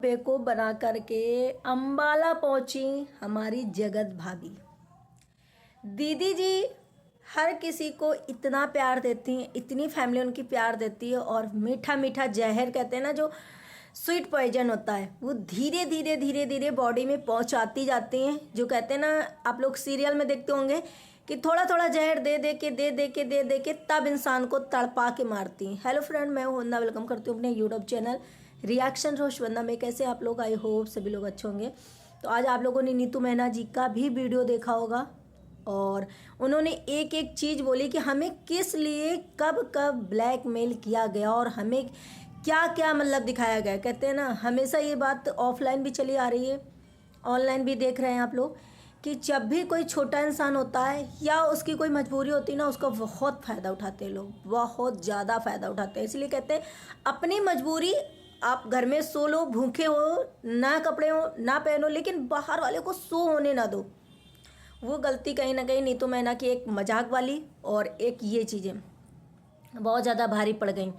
पे को बना करके अंबाला पहुंची हमारी जगत भाभी। दीदी जी हर किसी को इतना प्यार देती हैं, इतनी फैमिली उनकी प्यार देती है, और मीठा मीठा जहर कहते हैं ना, जो स्वीट पॉइजन होता है, वो धीरे धीरे धीरे धीरे बॉडी में पहुंचाती जाती हैं। जो कहते हैं ना, आप लोग सीरियल में देखते होंगे कि थोड़ा थोड़ा जहर दे दे के तब इंसान को तड़पा के मारती हैं। हेलो फ्रेंड, मैं हूं वंदना, वेलकम करती हूँ अपने यूट्यूब चैनल रिएक्शन रोश वंदना में। कैसे आप लोग? आई होप सभी लोग अच्छे होंगे। तो आज आप लोगों ने नीतू मैना जी का भी वीडियो देखा होगा, और उन्होंने एक एक चीज़ बोली कि हमें किस लिए कब कब ब्लैकमेल किया गया और हमें क्या क्या मतलब दिखाया गया। कहते हैं ना, हमेशा ये बात ऑफलाइन भी चली आ रही है, ऑनलाइन भी देख रहे हैं आप लोग, कि जब भी कोई छोटा इंसान होता है या उसकी कोई मजबूरी होती है ना, उसका बहुत फ़ायदा उठाते हैं लोग, बहुत ज़्यादा फ़ायदा उठाते हैं। इसलिए कहते हैं अपनी मजबूरी आप घर में सो लो, भूखे हो, ना कपड़े हो ना पहनो, लेकिन बाहर वाले को सो होने ना दो। वो गलती कहीं ना कहीं नीतू मैना की एक मजाक वाली और एक ये चीज़ें बहुत ज़्यादा भारी पड़ गई।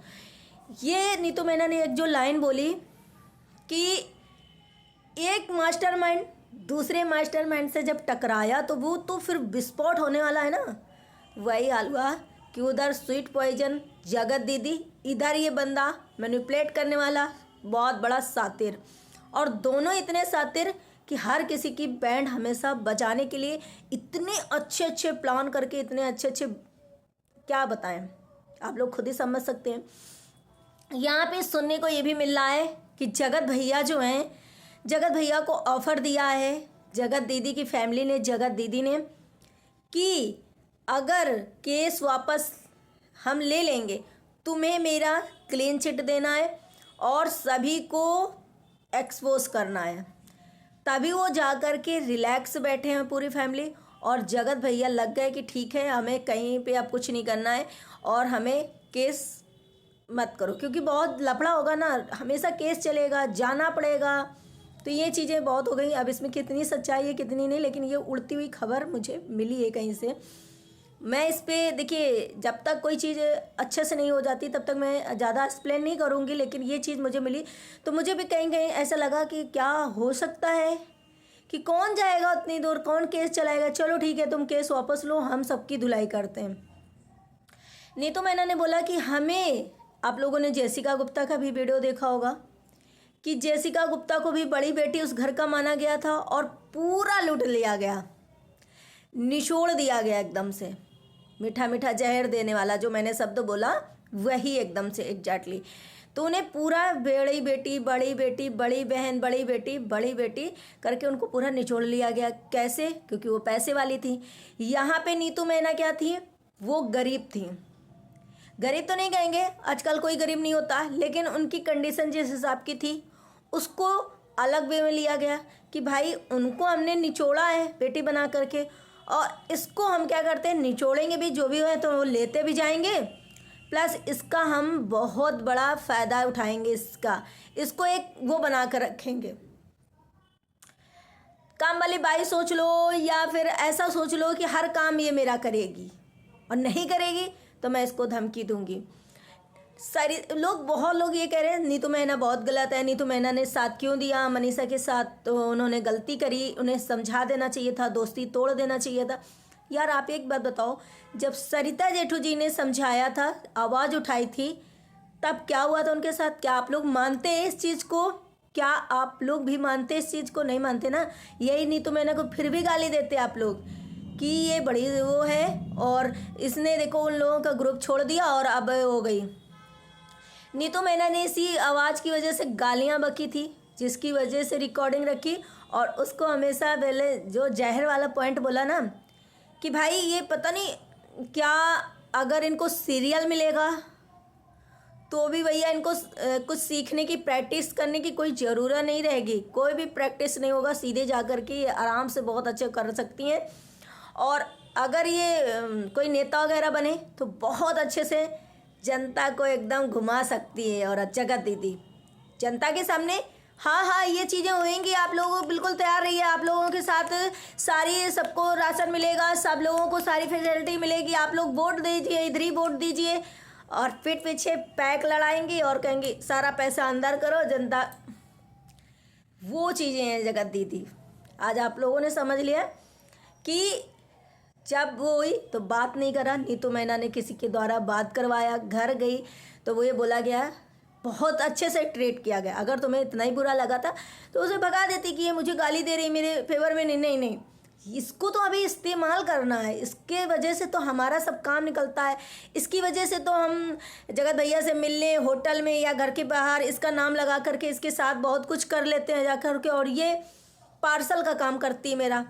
ये नीतू मैना ने एक जो लाइन बोली कि एक मास्टरमाइंड दूसरे मास्टरमाइंड से जब टकराया तो वो तो फिर विस्फोट होने वाला है ना। वही हाल हुआ कि उधर स्वीट पॉइजन जगत दीदी, इधर ये बंदा मैनिपुलेट करने वाला बहुत बड़ा सातिर, और दोनों इतने सातिर कि हर किसी की बैंड हमेशा बजाने के लिए इतने अच्छे अच्छे प्लान करके, इतने अच्छे अच्छे क्या बताएं, आप लोग खुद ही समझ सकते हैं। यहाँ पे सुनने को ये भी मिल रहा है कि जगत भैया जो हैं, जगत भैया को ऑफ़र दिया है जगत दीदी की फैमिली ने, जगत दीदी ने, कि अगर केस वापस हम ले लेंगे, तुम्हें मेरा क्लीन चिट देना है और सभी को एक्सपोज करना है। तभी वो जा कर के रिलैक्स बैठे हैं पूरी फैमिली, और जगत भैया लग गए कि ठीक है, हमें कहीं पे अब कुछ नहीं करना है और हमें केस मत करो, क्योंकि बहुत लफड़ा होगा ना, हमेशा केस चलेगा, जाना पड़ेगा। तो ये चीज़ें बहुत हो गई। अब इसमें कितनी सच्चाई है कितनी नहीं, लेकिन ये उड़ती हुई खबर मुझे मिली है कहीं से। मैं इस पर देखिए, जब तक कोई चीज़ अच्छे से नहीं हो जाती तब तक मैं ज़्यादा एक्सप्लेन नहीं करूँगी, लेकिन ये चीज़ मुझे मिली तो मुझे भी कहीं कहीं ऐसा लगा कि क्या हो सकता है कि कौन जाएगा उतनी दूर, कौन केस चलाएगा। चलो ठीक है, तुम केस वापस लो, हम सबकी धुलाई करते हैं। नीतू मैना ने बोला कि हमें, आप लोगों ने जेसिका गुप्ता का भी वीडियो देखा होगा कि जेसिका गुप्ता को भी बड़ी बेटी उस घर का माना गया था और पूरा लूट लिया गया, निचोड़ दिया गया एकदम से। मीठा मीठा जहर देने वाला जो मैंने शब्द बोला, वही एकदम से एग्जैक्टली। तो उन्हें पूरा बड़ी बेटी, बड़ी बेटी, बड़ी बहन, बड़ी बेटी, बड़ी बेटी करके उनको पूरा निचोड़ लिया गया। कैसे? क्योंकि वो पैसे वाली थी। यहाँ पे नीतू मैना क्या थी? वो गरीब थी। गरीब तो नहीं कहेंगे, आजकल कोई गरीब नहीं होता, लेकिन उनकी कंडीशन जिस हिसाब की थी उसको अलग वे में लिया गया कि भाई उनको हमने निचोड़ा है बेटी बना करके, और इसको हम क्या करते हैं, निचोड़ेंगे भी, जो भी है तो वो लेते भी जाएंगे, प्लस इसका हम बहुत बड़ा फ़ायदा उठाएंगे, इसको एक वो बना कर रखेंगे। काम वाली बाई सोच लो, या फिर ऐसा सोच लो कि हर काम ये मेरा करेगी, और नहीं करेगी तो मैं इसको धमकी दूंगी। सारी लोग, बहुत लोग ये कह रहे हैं नीतू मैना बहुत गलत है, नीतू मैना ने साथ क्यों दिया मनीषा के साथ, तो उन्होंने गलती करी, उन्हें समझा देना चाहिए था, दोस्ती तोड़ देना चाहिए था। यार आप एक बात बताओ, जब सरिता जेठू जी ने समझाया था, आवाज़ उठाई थी, तब क्या हुआ था उनके साथ? क्या आप लोग मानते हैं इस चीज़ को? क्या आप लोग भी मानते इस चीज़ को? नहीं मानते ना। यही नीतू मैना को फिर भी गाली देते आप लोग कि ये बड़ी वो है, और इसने देखो उन लोगों का ग्रुप छोड़ दिया और अब हो गई। नीतू मैना ने इसी आवाज़ की वजह से गालियाँ बकी थी, जिसकी वजह से रिकॉर्डिंग रखी, और उसको हमेशा पहले जो जहर वाला पॉइंट बोला ना कि भाई ये पता नहीं क्या, अगर इनको सीरियल मिलेगा तो भी भैया इनको कुछ सीखने की, प्रैक्टिस करने की कोई ज़रूरत नहीं रहेगी। कोई भी प्रैक्टिस नहीं होगा, सीधे जा कर के आराम से बहुत अच्छे कर सकती हैं। और अगर ये कोई नेता वगैरह बने तो बहुत अच्छे से जनता को एकदम घुमा सकती है। और जगत दीदी जनता के सामने, हाँ हाँ ये चीज़ें होंगी, आप लोगों बिल्कुल तैयार रहिए, आप लोगों के साथ सारी, सबको राशन मिलेगा, सब लोगों को सारी फैसिलिटी मिलेगी, आप लोग वोट दीजिए, इधर ही वोट दीजिए, और पीठ पीछे पैक लड़ाएंगी और कहेंगी सारा पैसा अंदर करो जनता। वो चीज़ें हैं जगत दीदी। आज आप लोगों ने समझ लिया कि जब वो हुई तो बात नहीं करा, नीतू मैना ने किसी के द्वारा बात करवाया, घर गई तो वो ये बोला गया, बहुत अच्छे से ट्रीट किया गया। अगर तुम्हें इतना ही बुरा लगा था तो उसे भगा देती कि ये मुझे गाली दे रही मेरे फेवर में। नहीं नहीं नहीं, इसको तो अभी इस्तेमाल करना है, इसके वजह से तो हमारा सब काम निकलता है, इसकी वजह से तो हम जगत भैया से मिलने होटल में या घर के बाहर इसका नाम लगा करके इसके साथ बहुत कुछ कर लेते हैं जा कर के, और ये पार्सल का काम करती है मेरा।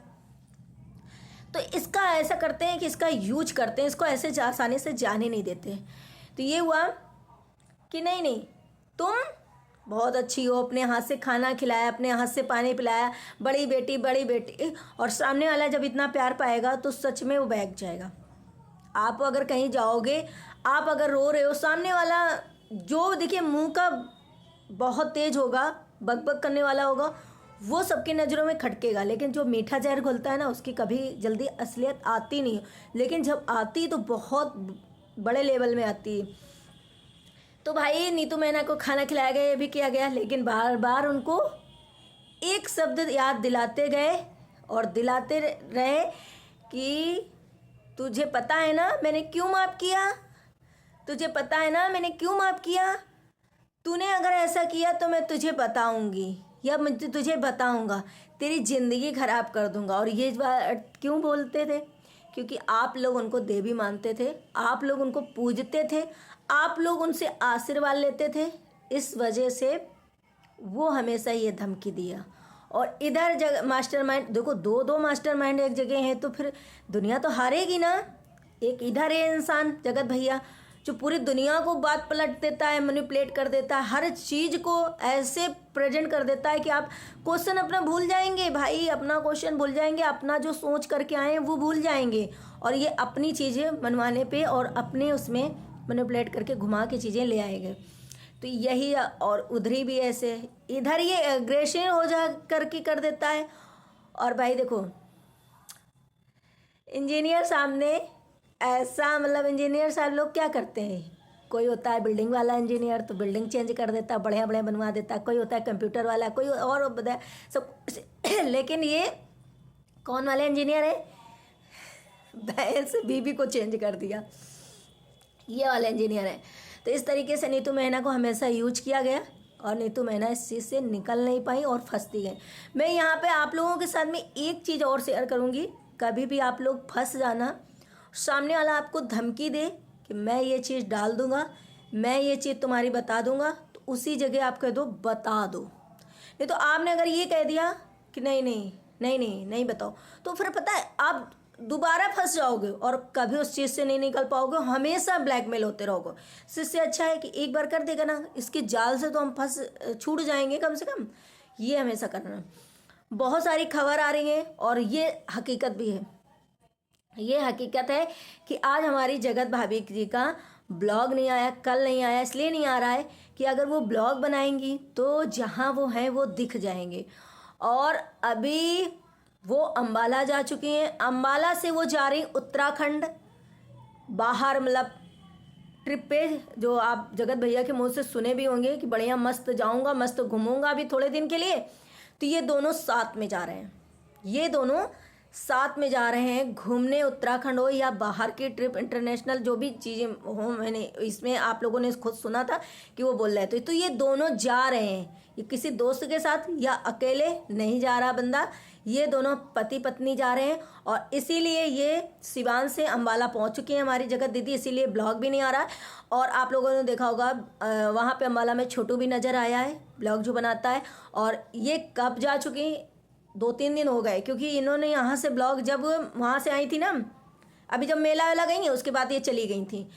तो इसका ऐसा करते हैं कि इसका यूज करते हैं, इसको ऐसे आसानी से जाने नहीं देते। तो ये हुआ कि नहीं नहीं, तुम बहुत अच्छी हो, अपने हाथ से खाना खिलाया, अपने हाथ से पानी पिलाया, बड़ी बेटी, और सामने वाला जब इतना प्यार पाएगा तो सच में वो बहक जाएगा। आप अगर कहीं जाओगे, आप अगर रो रहे हो, सामने वाला जो देखिए मुंह का बहुत तेज होगा, बकबक करने वाला होगा, वो सबकी नज़रों में खटकेगा, लेकिन जो मीठा जहर घुलता है ना, उसकी कभी जल्दी असलियत आती नहीं है, लेकिन जब आती तो बहुत बड़े लेवल में आती है। तो भाई नीतू मैना को खाना खिलाया गया, ये भी किया गया, लेकिन बार बार उनको एक शब्द याद दिलाते गए और दिलाते रहे कि तुझे पता है ना मैंने क्यों माफ़ किया, तुझे पता है ना मैंने क्यों माफ़ किया, तूने अगर ऐसा किया तो मैं तुझे बताऊंगी या मैं तुझे बताऊंगा, तेरी ज़िंदगी ख़राब कर दूंगा। और ये बात क्यों बोलते थे? क्योंकि आप लोग उनको देवी मानते थे, आप लोग उनको पूजते थे, आप लोग उनसे आशीर्वाद लेते थे, इस वजह से वो हमेशा ये धमकी दिया। और इधर मास्टरमाइंड देखो, दो मास्टरमाइंड एक जगह हैं तो फिर दुनिया तो हारेगी ना। एक इधर है इंसान जगत भैया जो पूरी दुनिया को बात पलट देता है, मैनिपुलेट कर देता है, हर चीज़ को ऐसे प्रेजेंट कर देता है कि आप क्वेश्चन अपना भूल जाएंगे भाई, अपना क्वेश्चन भूल जाएंगे, अपना जो सोच करके आए हैं वो भूल जाएंगे, और ये अपनी चीज़ें मनवाने पे और अपने उसमें मैनिपुलेट करके घुमा के चीज़ें ले आएंगे। तो यही, और उधरी भी ऐसे, इधर ये एग्रेशन हो जा करके कर देता है। और भाई देखो, इंजीनियर सामने ऐसा, मतलब इंजीनियर साहब लोग क्या करते हैं, कोई होता है बिल्डिंग वाला इंजीनियर तो बिल्डिंग चेंज कर देता है, बढ़िया बढ़िया बनवा देता है, कोई होता है कंप्यूटर वाला, कोई और बताया सब लेकिन ये कौन वाले इंजीनियर है, भैंस बीबी को चेंज कर दिया, ये वाले इंजीनियर है। तो इस तरीके से नीतू मैना को हमेशा यूज किया गया और नीतू मैना इस चीज़ से निकल नहीं पाई और फंसती गई। मैं यहाँ पे आप लोगों के साथ में एक चीज़ और शेयर करूँगी, कभी भी आप लोग फंस जाना, सामने वाला आपको धमकी दे कि मैं ये चीज़ डाल दूँगा, मैं ये चीज़ तुम्हारी बता दूँगा, तो उसी जगह आप कह दो बता दो। नहीं तो आपने अगर ये कह दिया कि नहीं नहीं नहीं नहीं नहीं बताओ, तो फिर पता है आप दोबारा फंस जाओगे और कभी उस चीज़ से नहीं निकल पाओगे, हमेशा ब्लैकमेल होते रहोगे। इससे अच्छा है कि एक बार कर देगा ना, इसके जाल से तो हम छूट जाएंगे कम से कम। ये हमेशा करना। बहुत सारी खबर आ रही है और ये हकीकत भी है, ये हकीकत है कि आज हमारी जगत भाभी जी का ब्लॉग नहीं आया, कल नहीं आया, इसलिए नहीं आ रहा है कि अगर वो ब्लॉग बनाएंगी तो जहाँ वो हैं वो दिख जाएंगे। और अभी वो अंबाला जा चुकी हैं, अंबाला से वो जा रही उत्तराखंड बाहर, मतलब ट्रिप पे, जो आप जगत भैया के मुंह से सुने भी होंगे कि बढ़िया मस्त जाऊंगा, मस्त घूमूंगा अभी थोड़े दिन के लिए। तो ये दोनों साथ में जा रहे हैं, ये दोनों साथ में जा रहे हैं घूमने, उत्तराखंड हो या बाहर की ट्रिप, इंटरनेशनल जो भी चीज़ें हो। मैंने इसमें आप लोगों ने खुद सुना था कि वो बोल रहे थे। तो ये दोनों जा रहे हैं, ये किसी दोस्त के साथ या अकेले नहीं जा रहा बंदा, ये दोनों पति पत्नी जा रहे हैं। और इसीलिए ये सिवान से अंबाला पहुंच चुकी हैं हमारी जगत दीदी, इसीलिए ब्लॉग भी नहीं आ रहा है। और आप लोगों ने देखा होगा वहाँ पे अंबाला में छोटू भी नज़र आया है, ब्लॉग जो बनाता है। और ये कब जा चुकी, 2-3 दिन हो गए, क्योंकि इन्होंने यहाँ से ब्लॉग, जब वहाँ से आई थी ना, अभी जब मेला वेला गई हैं उसके बाद ये चली गई थी,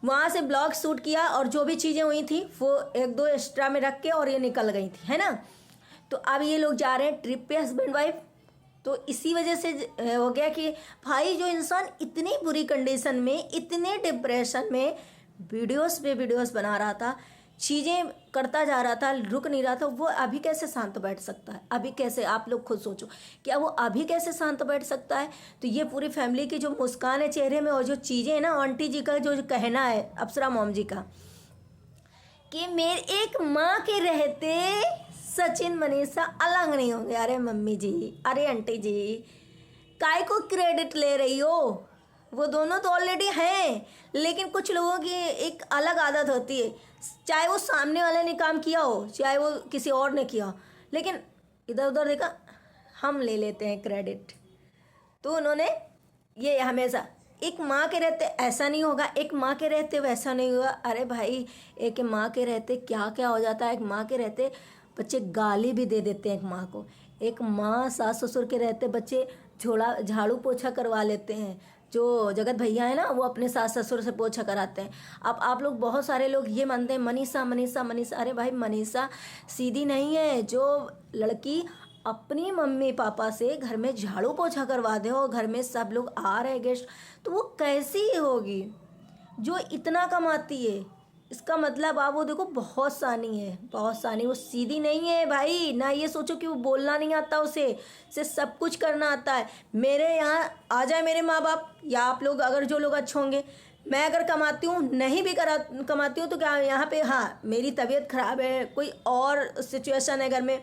वहाँ से ब्लॉग शूट किया और जो भी चीज़ें हुई थी वो 1-2 एक्स्ट्रा में रख के और ये निकल गई थी, है ना। तो अब ये लोग जा रहे हैं ट्रिप पे, हस्बैंड वाइफ। तो इसी वजह से हो गया कि भाई जो इंसान इतनी बुरी कंडीशन में, इतने डिप्रेशन में वीडियोस पे वीडियोस बना रहा था, चीज़ें करता जा रहा था, रुक नहीं रहा था, वो अभी कैसे शांत बैठ सकता है? अभी कैसे, आप लोग खुद सोचो, क्या वो अभी कैसे शांत बैठ सकता है? तो ये पूरी फैमिली की जो मुस्कान है चेहरे में और जो चीज़ें हैं ना, आंटी जी का जो कहना है, अप्सरा मॉम जी का, कि मेरे एक माँ के रहते सचिन मनीषा अलग नहीं होंगे। अरे मम्मी जी, अरे आंटी जी, काय को क्रेडिट ले रही हो? वो दोनों तो ऑलरेडी हैं, लेकिन कुछ लोगों की एक अलग आदत होती है, चाहे वो सामने वाले ने काम किया हो चाहे वो किसी और ने किया हो, लेकिन इधर उधर देखा हम ले लेते हैं क्रेडिट। तो उन्होंने ये हमेशा एक माँ के रहते ऐसा नहीं होगा, एक माँ के रहते वैसा नहीं होगा। अरे भाई, एक माँ के रहते क्या क्या हो जाता है। एक माँ के रहते बच्चे गाली भी दे देते हैं एक माँ को। एक माँ सास ससुर के रहते बच्चे झाड़ू पोछा करवा लेते हैं। जो जगत भैया है ना, वो अपने सास ससुर से पोछा कराते हैं। अब आप लोग बहुत सारे लोग ये मानते हैं मनीषा मनीषा मनीषा। अरे भाई, मनीषा सीधी नहीं है। जो लड़की अपनी मम्मी पापा से घर में झाड़ू पोछा करवा दे और घर में सब लोग आ रहे गेस्ट, तो वो कैसी होगी? जो इतना कमाती है, इसका मतलब आप वो देखो बहुत सानी है, बहुत सानी। वो सीधी नहीं है भाई। ना ये सोचो कि वो बोलना नहीं आता उसे सब कुछ करना आता है। मेरे यहाँ आ जाए मेरे माँ बाप या आप लोग, अगर जो लोग अच्छे होंगे, मैं अगर कमाती हूँ नहीं भी कमाती हूँ तो क्या यहाँ पे, हाँ मेरी तबीयत ख़राब है, कोई और सिचुएशन है घर में,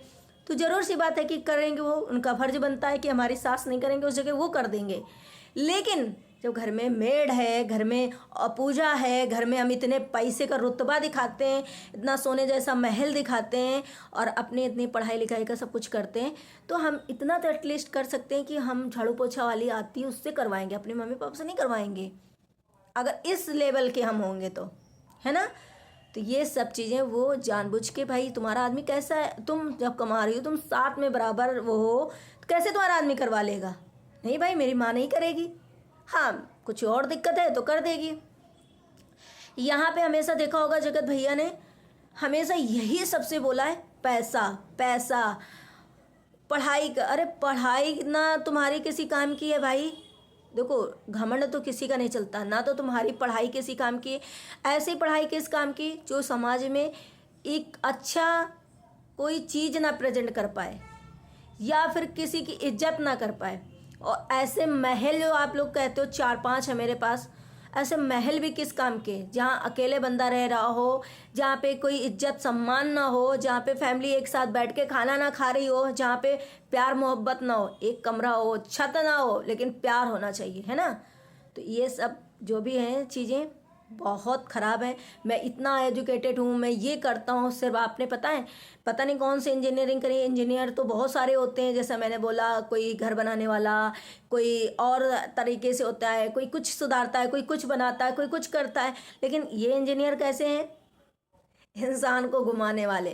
तो ज़रूर सी बात है कि करेंगे। वो उनका फर्ज बनता है कि हमारी सास नहीं करेंगे उस जगह वो कर देंगे। लेकिन जब घर में मेड है, घर में पूजा है, घर में हम इतने पैसे का रुतबा दिखाते हैं, इतना सोने जैसा महल दिखाते हैं और अपनी इतनी पढ़ाई लिखाई का सब कुछ करते हैं, तो हम इतना तो एटलीस्ट कर सकते हैं कि हम झाड़ू पोछा वाली आती है उससे करवाएंगे, अपने मम्मी पापा से नहीं करवाएंगे, अगर इस लेवल के हम होंगे तो, है ना। तो ये सब चीज़ें वो जानबूझ के, भाई तुम्हारा आदमी कैसा है, तुम जब कमा रही हो तुम साथ में बराबर वो हो, तो कैसे तुम्हारा आदमी करवा लेगा? नहीं भाई, मेरी माँ नहीं करेगी। हाँ, कुछ और दिक्कत है तो कर देगी। यहाँ पे हमेशा देखा होगा जगत भैया ने हमेशा यही सबसे बोला है, पैसा पैसा, पढ़ाई का। अरे पढ़ाई ना तुम्हारी किसी काम की है भाई। देखो, घमंड तो किसी का नहीं चलता, ना तो तुम्हारी पढ़ाई किसी काम की। ऐसी पढ़ाई किस काम की जो समाज में एक अच्छा कोई चीज़ ना प्रेजेंट कर पाए या फिर किसी की इज्जत ना कर पाए। और ऐसे महल जो आप लोग कहते हो 4-5 है मेरे पास, ऐसे महल भी किस काम के, जहाँ अकेले बंदा रह रहा हो, जहाँ पे कोई इज्जत सम्मान ना हो, जहाँ पे फैमिली एक साथ बैठ के खाना ना खा रही हो, जहाँ पे प्यार मोहब्बत ना हो, एक कमरा हो, छत ना हो, लेकिन प्यार होना चाहिए, है ना। तो ये सब जो भी हैं चीज़ें बहुत ख़राब है। मैं इतना एजुकेटेड हूँ, मैं ये करता हूँ, सिर्फ आपने पता है पता नहीं कौन से इंजीनियरिंग करी। इंजीनियर तो बहुत सारे होते हैं, जैसा मैंने बोला, कोई घर बनाने वाला, कोई और तरीके से होता है, कोई कुछ सुधारता है, कोई कुछ बनाता है, कोई कुछ करता है। लेकिन ये इंजीनियर कैसे हैं? इंसान को घुमाने वाले,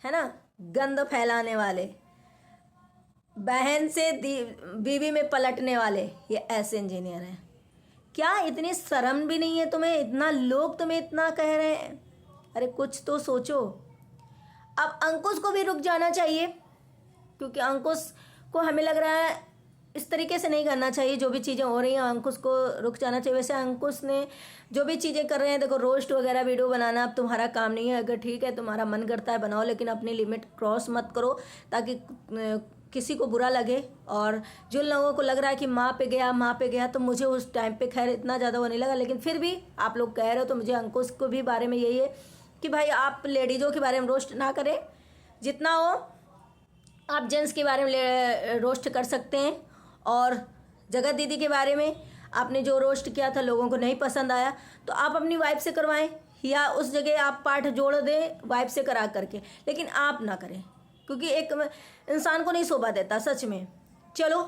है ना, गंद फैलाने वाले, बहन से बीवी में पलटने वाले, ये ऐसे इंजीनियर हैं। क्या इतनी शर्म भी नहीं है तुम्हें? इतना लोग तुम्हें इतना कह रहे हैं, अरे कुछ तो सोचो। अब अंकुश को भी रुक जाना चाहिए, क्योंकि अंकुश को हमें लग रहा है इस तरीके से नहीं करना चाहिए। जो भी चीज़ें हो रही हैं अंकुश को रुक जाना चाहिए। वैसे अंकुश ने जो भी चीज़ें कर रहे हैं, देखो रोस्ट वगैरह वीडियो बनाना अब तुम्हारा काम नहीं है। अगर ठीक है तुम्हारा मन करता है बनाओ, लेकिन अपनी लिमिट क्रॉस मत करो, ताकि किसी को बुरा लगे। और जो लोगों को लग रहा है कि माँ पे गया, तो मुझे उस टाइम पे खैर इतना ज़्यादा वो नहीं लगा, लेकिन फिर भी आप लोग कह रहे हो तो मुझे अंकुश को भी बारे में यही है कि भाई आप लेडीज़ों के बारे में रोस्ट ना करें, जितना हो आप जेंट्स के बारे में रोस्ट कर सकते हैं। और जगत दीदी के बारे में आपने जो रोस्ट किया था लोगों को नहीं पसंद आया, तो आप अपनी वाइफ से करवाएं या उस जगह आप पार्ट जोड़ दें वाइफ से करा करके, लेकिन आप ना करें, क्योंकि एक इंसान को नहीं शोभा देता सच में। चलो,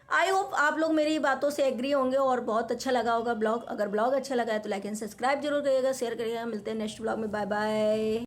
आई होप आप लोग मेरी बातों से एग्री होंगे और बहुत अच्छा लगा होगा ब्लॉग। अगर ब्लॉग अच्छा लगा है तो लाइक एंड सब्सक्राइब जरूर करिएगा, शेयर करिएगा। मिलते हैं नेक्स्ट ब्लॉग में, बाय बाय।